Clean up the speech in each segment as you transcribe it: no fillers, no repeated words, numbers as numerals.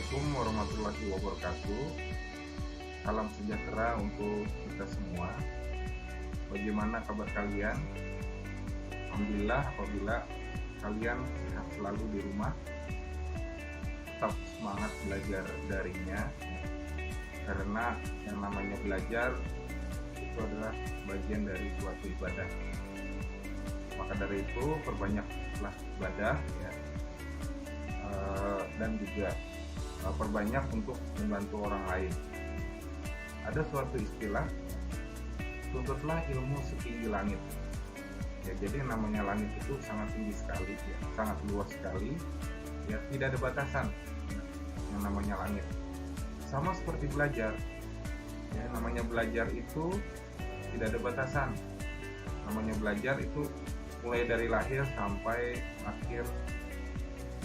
Assalamualaikum warahmatullahi wabarakatuh. Salam sejahtera untuk kita semua. Bagaimana kabar kalian? Alhamdulillah, apabila kalian sehat selalu di rumah, tetap semangat belajar darinya, karena yang namanya belajar itu adalah bagian dari suatu ibadah. Maka dari itu perbanyaklah ibadah ya, dan juga perbanyak untuk membantu orang lain. Ada suatu istilah, tuntutlah ilmu setinggi langit. Ya, jadi namanya langit itu sangat tinggi sekali, ya, sangat luas sekali, ya, tidak ada batasan. Yang namanya langit, sama seperti belajar. Ya, namanya belajar itu tidak ada batasan. Namanya belajar itu mulai dari lahir sampai akhir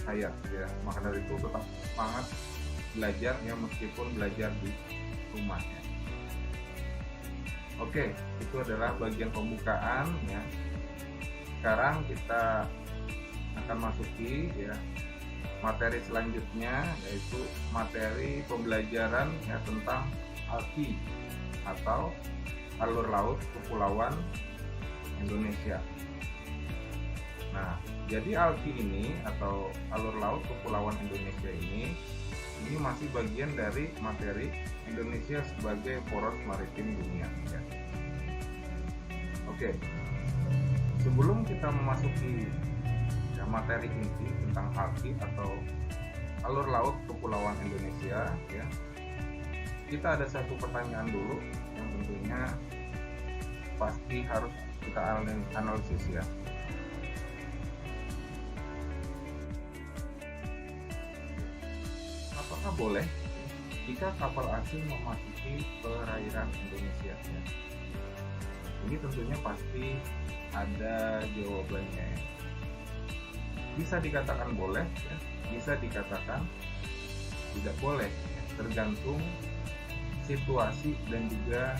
hayat. Ya, maka dari itu tetap semangat belajar, ya, meskipun belajar di rumah. Ya. Oke, itu adalah bagian pembukaan. Ya. Sekarang kita akan masuki ya materi selanjutnya, yaitu materi pembelajaran ya tentang ALKI atau alur laut kepulauan Indonesia. Nah, jadi ALKI ini atau alur laut kepulauan Indonesia ini masih bagian dari materi Indonesia sebagai poros maritim dunia. Ya. Oke, sebelum kita memasuki ya, materi inti tentang ALKI atau alur laut kepulauan Indonesia, ya, kita ada satu pertanyaan dulu yang tentunya pasti harus kita analisis ya. Apakah boleh jika kapal asing memasuki perairan Indonesia? Ya? Ini tentunya pasti ada jawabannya. Bisa dikatakan boleh, ya. Bisa dikatakan tidak boleh, ya. Tergantung situasi dan juga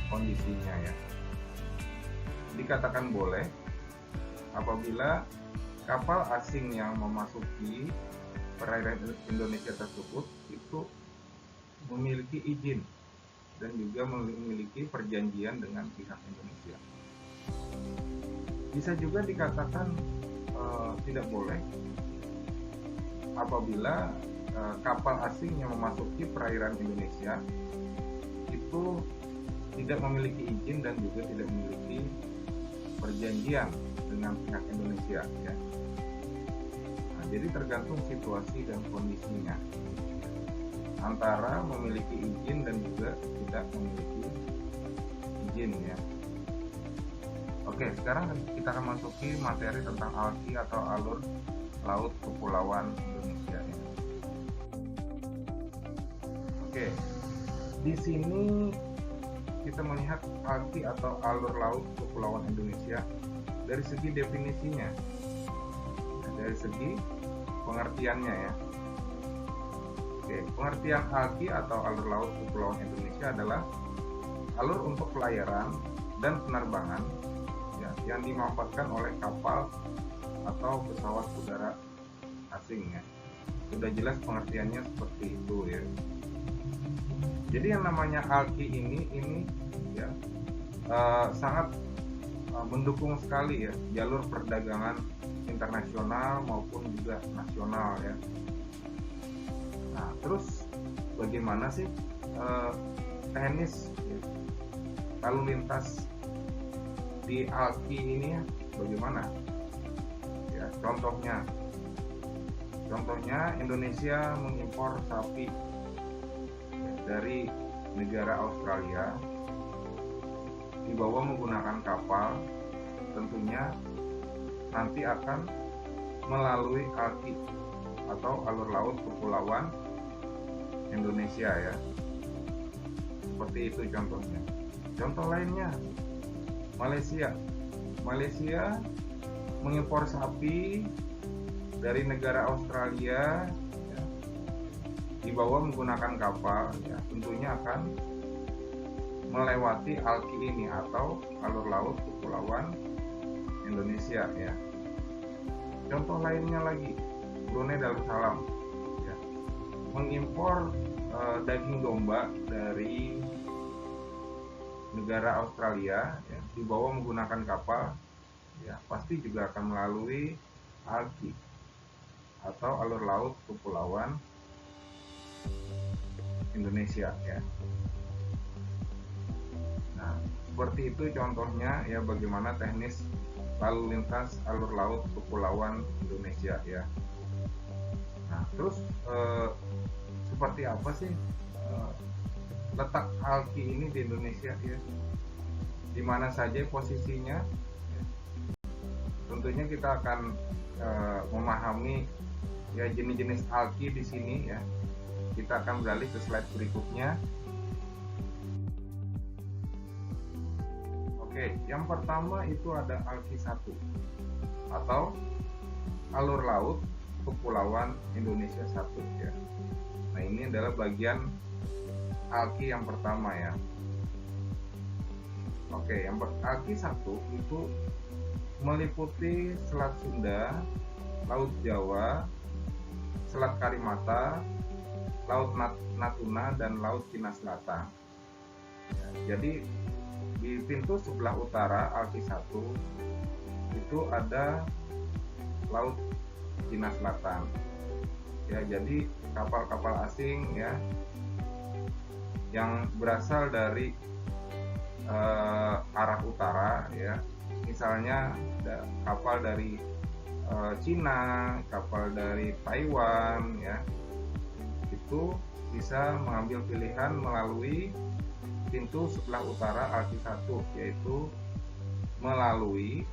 kondisinya ya. Dikatakan boleh apabila kapal asing yang memasuki perairan Indonesia tersebut itu memiliki izin dan juga memiliki perjanjian dengan pihak Indonesia. Bisa juga dikatakan tidak boleh apabila kapal asing yang memasuki perairan Indonesia itu tidak memiliki izin dan juga tidak memiliki perjanjian dengan pihak Indonesia ya. Nah, jadi tergantung situasi dan kondisinya antara memiliki izin dan juga tidak memiliki izin ya. Oke, sekarang kita akan masuki materi tentang ALKI atau alur laut kepulauan Indonesia ya. Oke, di sini kita melihat ALKI atau alur laut kepulauan Indonesia dari segi definisinya, dari segi pengertiannya ya. Oke, pengertian ALKI atau alur laut kepulauan Indonesia adalah alur untuk pelayaran dan penerbangan ya, yang dimanfaatkan oleh kapal atau pesawat udara asing ya. Sudah jelas pengertiannya seperti itu ya. Jadi yang namanya ALKI ini ya sangat mendukung sekali ya jalur perdagangan internasional maupun juga nasional ya. Nah, terus bagaimana sih teknis ya, lalu lintas di ALKI ini ya, bagaimana? Ya, contohnya Indonesia mengimpor sapi ya, dari negara Australia dibawa menggunakan kapal, tentunya nanti akan melalui ALKI atau alur laut kepulauan Indonesia ya. Seperti itu contohnya. Contoh lainnya Malaysia mengimpor sapi dari negara Australia ya, dibawa menggunakan kapal ya, tentunya akan melewati ALKI ini atau alur laut kepulauan Indonesia ya. Contoh lainnya lagi Brunei Darussalam ya. mengimpor daging domba dari negara Australia ya, dibawa menggunakan kapal ya, pasti juga akan melalui ALKI atau alur laut kepulauan Indonesia ya. Nah, seperti itu contohnya ya, bagaimana teknis lalu lintas alur laut kepulauan Indonesia ya. Nah, terus seperti apa sih letak ALKI ini di Indonesia ya? Di mana saja posisinya? Ya. Tentunya kita akan memahami ya jenis-jenis ALKI di sini ya. Kita akan beralih ke slide berikutnya. Oke, yang pertama itu ada ALKI 1 atau alur laut kepulauan Indonesia 1 ya. Nah, ini adalah bagian ALKI yang pertama ya. Oke, yang ALKI 1 itu meliputi Selat Sunda, Laut Jawa, Selat Karimata, Laut Natuna, dan Laut Cina Selatan. Ya, jadi di pintu sebelah utara ALKI 1 itu ada Laut Cina Selatan. Ya, jadi kapal-kapal asing ya yang berasal dari arah utara ya, misalnya kapal dari Cina, kapal dari Taiwan ya, itu bisa mengambil pilihan melalui pintu sebelah utara ALKI 1, yaitu melalui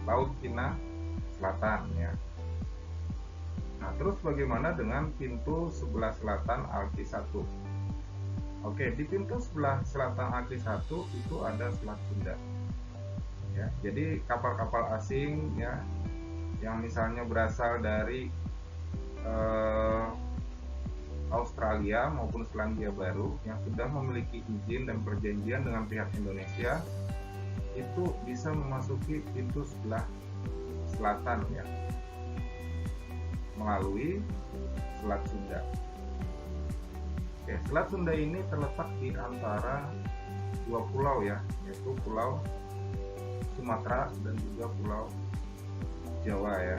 Laut Cina Selatan ya. Nah, terus bagaimana dengan pintu sebelah selatan ALKI 1? Oke, di pintu sebelah selatan ALKI 1 itu ada Selat Sunda. Ya, jadi kapal-kapal asing ya yang misalnya berasal dari Australia maupun Selandia Baru yang sudah memiliki izin dan perjanjian dengan pihak Indonesia itu bisa memasuki pintu sebelah selatan ya, melalui Selat Sunda. Oke, Selat Sunda ini terletak di antara dua pulau ya, yaitu Pulau Sumatera dan juga Pulau Jawa ya.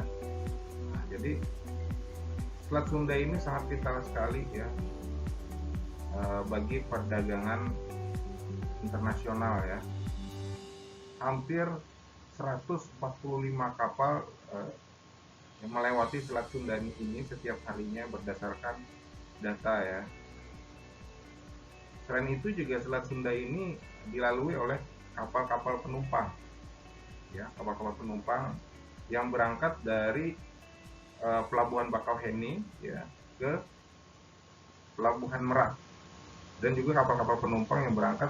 Nah, jadi Selat Sunda ini sangat vital sekali ya bagi perdagangan internasional ya. Hampir 145 kapal yang melewati Selat Sunda ini setiap harinya berdasarkan data ya. Selain itu juga Selat Sunda ini dilalui oleh kapal-kapal penumpang ya, kapal-kapal penumpang yang berangkat dari Pelabuhan Bakauheni ya ke Pelabuhan Merak, dan juga kapal-kapal penumpang yang berangkat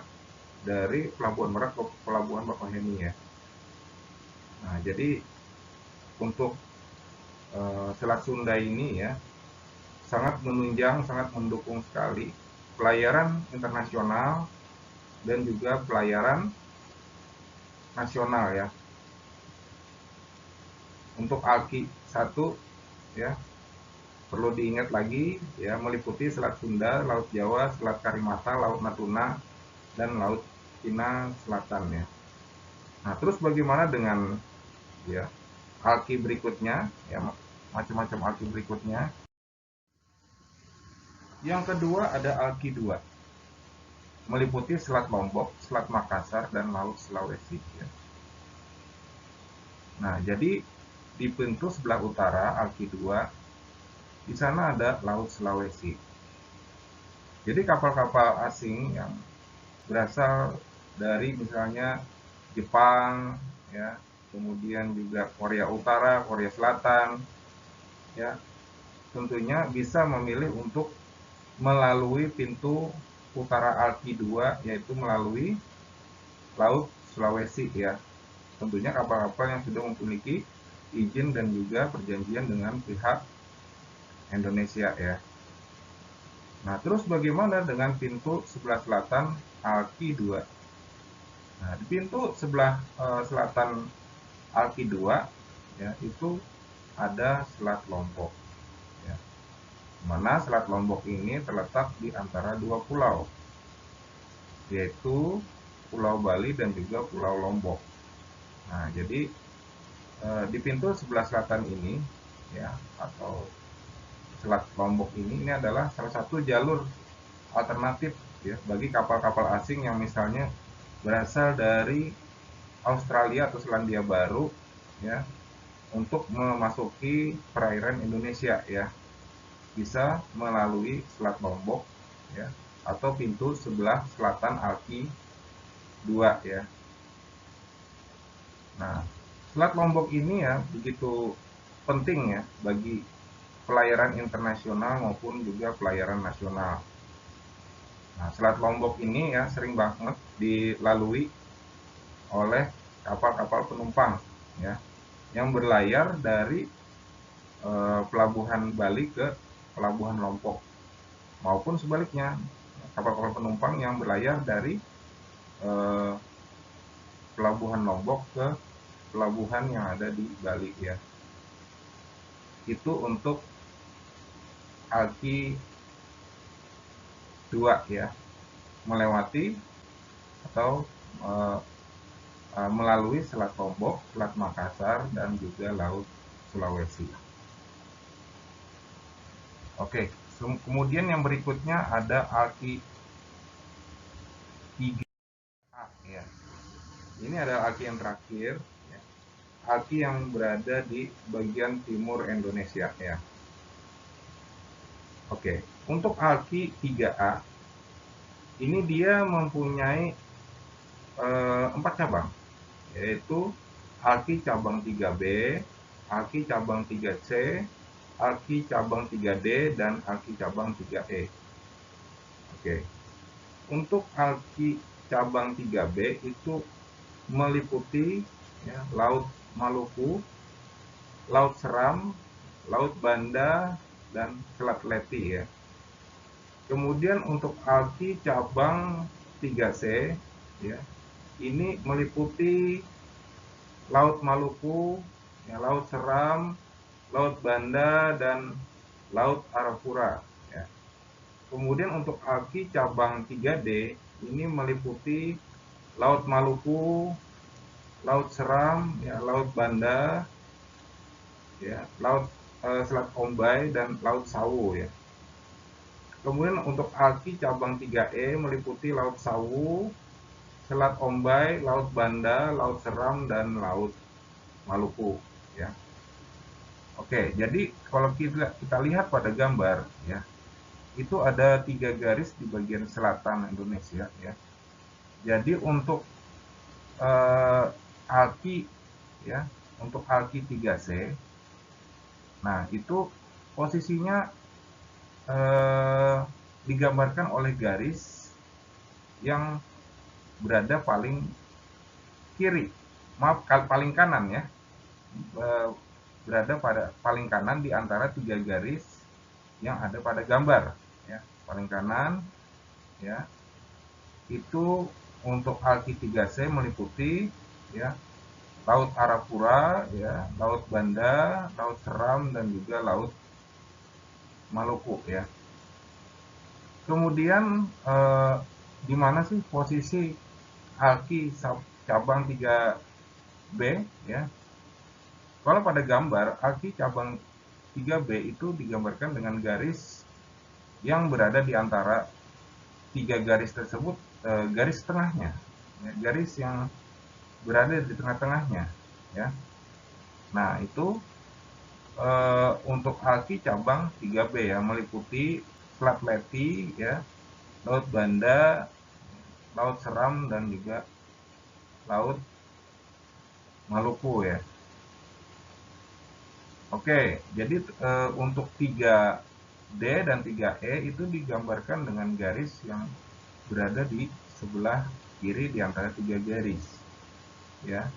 dari Pelabuhan Merak ke Pelabuhan Bakauheni ya. Nah, jadi untuk Selat Sunda ini ya sangat menunjang, sangat mendukung sekali pelayaran internasional dan juga pelayaran nasional ya. Untuk ALKI 1 ya, perlu diingat lagi ya, meliputi Selat Sunda, Laut Jawa, Selat Karimata, Laut Natuna, dan Laut Cina Selatan ya. Nah, terus bagaimana dengan ya ALKI berikutnya ya, macam-macam ALKI berikutnya. Yang kedua ada ALKI 2, meliputi Selat Lombok, Selat Makassar, dan Laut Sulawesi ya. Nah, jadi di pintu sebelah utara ALKI 2 di sana ada Laut Sulawesi. Jadi kapal-kapal asing yang berasal dari misalnya Jepang ya, kemudian juga Korea Utara, Korea Selatan ya, tentunya bisa memilih untuk melalui pintu utara ALKI 2, yaitu melalui Laut Sulawesi ya. Tentunya kapal-kapal yang sudah memiliki izin dan juga perjanjian dengan pihak Indonesia ya. Nah, terus bagaimana dengan pintu sebelah selatan ALKI 2? Nah, di pintu sebelah selatan ALKI 2 ya, itu ada Selat Lombok ya. mana Selat Lombok ini terletak di antara dua pulau, yaitu Pulau Bali dan juga Pulau Lombok. Nah, jadi di pintu sebelah selatan ini, ya, atau Selat Lombok ini adalah salah satu jalur alternatif, ya, bagi kapal-kapal asing yang misalnya berasal dari Australia atau Selandia Baru, ya, untuk memasuki perairan Indonesia, ya, bisa melalui Selat Lombok, ya, atau pintu sebelah selatan Alki 2, ya. Nah, Selat Lombok ini ya begitu penting ya bagi pelayaran internasional maupun juga pelayaran nasional. Nah, Selat Lombok ini ya sering banget dilalui oleh kapal-kapal penumpang, ya, yang berlayar dari pelabuhan Bali ke pelabuhan Lombok, maupun sebaliknya kapal-kapal penumpang yang berlayar dari eh, pelabuhan Lombok ke pelabuhan yang ada di Bali, ya. Itu untuk Alki 2, ya, melewati atau eh, melalui Selat Lombok, Selat Makassar, dan juga Laut Sulawesi. Oke, kemudian yang berikutnya ada Alki 3A, ya. Ini adalah Alki yang terakhir, ya. Alki yang berada di bagian timur Indonesia, ya. Oke, untuk Alki 3A ini dia mempunyai 4 cabang, yaitu Alki cabang 3B, Alki cabang 3C, Alki cabang 3D, dan Alki cabang 3E. Oke. Untuk Alki cabang 3B itu meliputi, ya, Laut Maluku, Laut Seram, Laut Banda, dan Selat Leti, ya. Kemudian untuk Alki cabang 3C, ya, ini meliputi Laut Maluku, ya, Laut Seram, Laut Banda, dan Laut Arafura, ya. Kemudian untuk Alki cabang 3D ini meliputi Laut Maluku, Laut Seram, ya, Laut Banda, ya, Laut Selat Ombay, dan Laut Sawu, ya. Kemudian untuk Alki cabang 3E meliputi Laut Sawu, Selat Ombay, Laut Banda, Laut Seram, dan Laut Maluku, ya. Oke, jadi kalau kita lihat pada gambar, ya, itu ada 3 garis di bagian selatan Indonesia, ya. Jadi untuk Alki, ya, untuk Alki 3C, nah itu posisinya digambarkan oleh garis yang berada paling kiri, maaf, paling kanan, ya, berada pada paling kanan di antara 3 garis yang ada pada gambar, ya, paling kanan, ya. Itu untuk Alki 3C meliputi, ya, Laut Arafura, ya, Laut Banda, Laut Seram, dan juga Laut Maluku, ya. Kemudian di mana sih posisi Alki cabang 3B, ya? Kalau pada gambar Alki cabang 3B itu digambarkan dengan garis yang berada di antara 3 garis tersebut, garis tengahnya, ya, garis yang berada di tengah-tengahnya, ya. Nah, itu untuk Alki cabang 3B, ya, meliputi Selat Leti, ya, Laut Banda, Laut Seram, dan juga Laut Maluku, ya. Oke, jadi untuk 3D dan 3E itu digambarkan dengan garis yang berada di sebelah kiri di antara 3 garis, ya.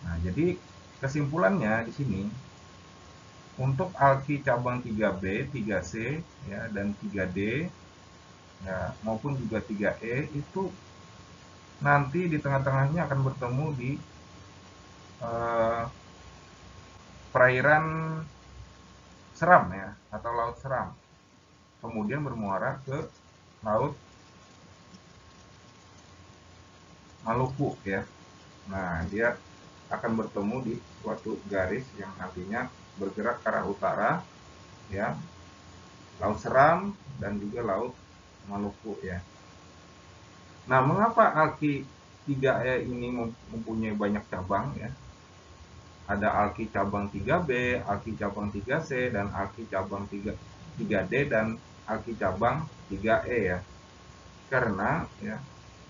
Nah, jadi kesimpulannya di sini untuk Alki cabang 3B, 3C, ya, dan 3D, ya, maupun juga 3E itu nanti di tengah-tengahnya akan bertemu di eh, perairan Seram, ya, atau Laut Seram. kemudian bermuara ke Laut Maluku ya. Nah, dia akan bertemu di suatu garis yang nantinya bergerak ke arah utara ya, Laut Seram dan juga Laut Maluku ya. Nah, mengapa Alki 3E ini mempunyai banyak cabang ya? Ada Alki cabang 3B, Alki cabang 3C, dan Alki cabang 3D dan Alki cabang 3E ya. Karena ya,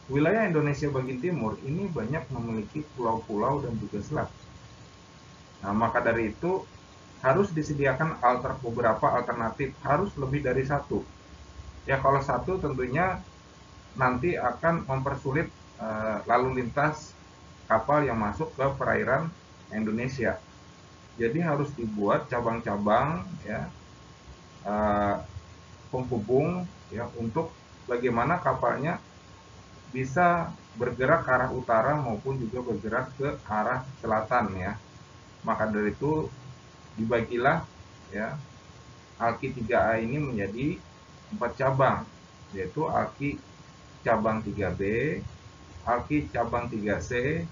wilayah Indonesia bagian timur ini banyak memiliki pulau-pulau dan juga selat. Nah, maka dari itu harus disediakan beberapa alternatif, harus lebih dari satu. Ya, kalau satu tentunya nanti akan mempersulit lalu lintas kapal yang masuk ke perairan Indonesia. Jadi harus dibuat cabang-cabang ya, penghubung ya, untuk bagaimana kapalnya bisa bergerak ke arah utara maupun juga bergerak ke arah selatan ya. Maka dari itu dibagilah ya Alki 3A ini menjadi 4 cabang, yaitu Alki cabang 3B, Alki cabang 3C,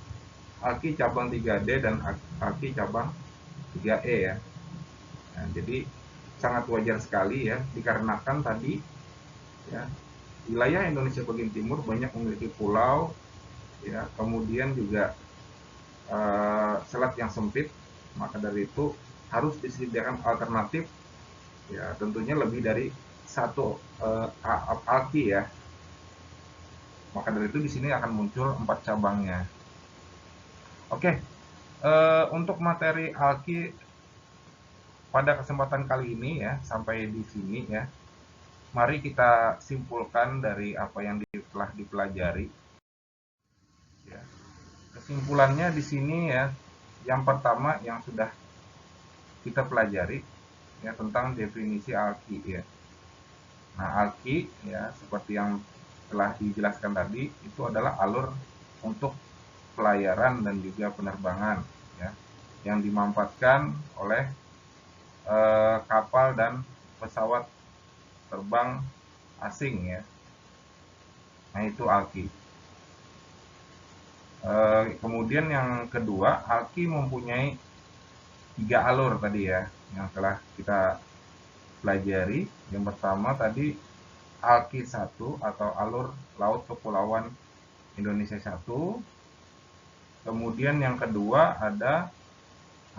Alki cabang 3D, dan Alki cabang 3E ya. Nah, jadi sangat wajar sekali ya, dikarenakan tadi ya, wilayah Indonesia bagian timur banyak memiliki pulau ya, kemudian juga selat yang sempit. Maka dari itu harus disediakan alternatif ya, tentunya lebih dari satu alki ya. Maka dari itu di sini akan muncul 4 cabangnya. Oke, untuk materi alki pada kesempatan kali ini ya, sampai di sini ya. Mari kita simpulkan dari apa yang telah dipelajari. Ya. Kesimpulannya di sini ya, yang pertama yang sudah kita pelajari ya tentang definisi alki ya. Nah, alki ya seperti yang telah dijelaskan tadi itu adalah alur untuk pelayaran dan juga penerbangan ya, yang dimanfaatkan oleh kapal dan pesawat terbang asing ya. Nah, itu alki. Kemudian yang kedua, alki mempunyai 3 alur tadi ya yang telah kita pelajari. Yang pertama tadi alki 1 atau alur laut kepulauan Indonesia 1. Kemudian yang kedua ada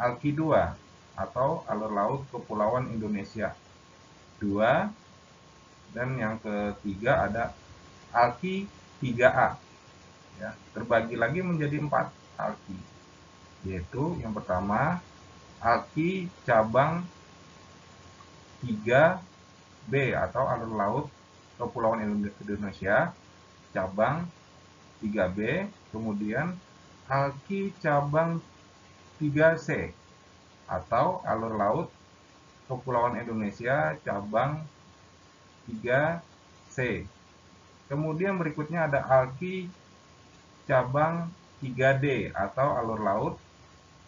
alki 2 atau alur laut kepulauan Indonesia 2. Dan yang ketiga ada alki 3A ya, terbagi lagi menjadi 4 alki, yaitu yang pertama alki cabang 3B atau alur laut kepulauan Indonesia cabang 3B, kemudian alki cabang 3C atau alur laut kepulauan Indonesia cabang 3C. Kemudian berikutnya ada alki cabang 3D atau alur laut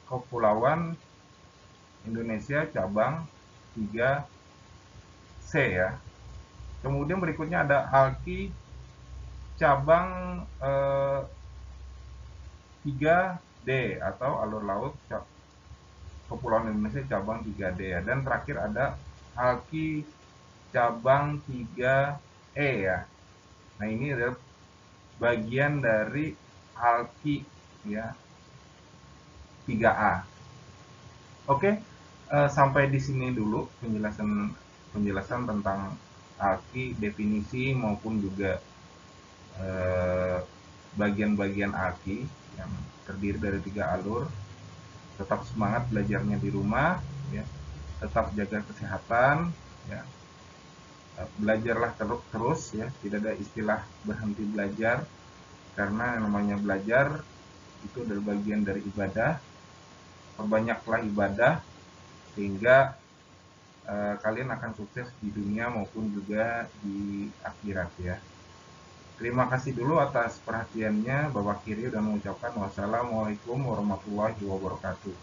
kepulauan Indonesia cabang 3C ya. Kemudian berikutnya ada alki cabang 3D atau alur laut kepulauan Indonesia cabang 3D ya. Dan terakhir ada alki cabang 3E ya. Nah, ini adalah bagian dari alki ya 3A. Oke, sampai di sini dulu penjelasan tentang alki, definisi maupun juga bagian-bagian alki yang terdiri dari 3 alur. Tetap semangat belajarnya di rumah ya. Tetap jaga kesehatan ya. Belajarlah terus ya, tidak ada istilah berhenti belajar, karena yang namanya belajar itu adalah bagian dari ibadah. Perbanyaklah ibadah sehingga kalian akan sukses di dunia maupun juga di akhirat ya. Terima kasih dulu atas perhatiannya. Bapak Kiri dan mengucapkan wassalamualaikum warahmatullahi wabarakatuh.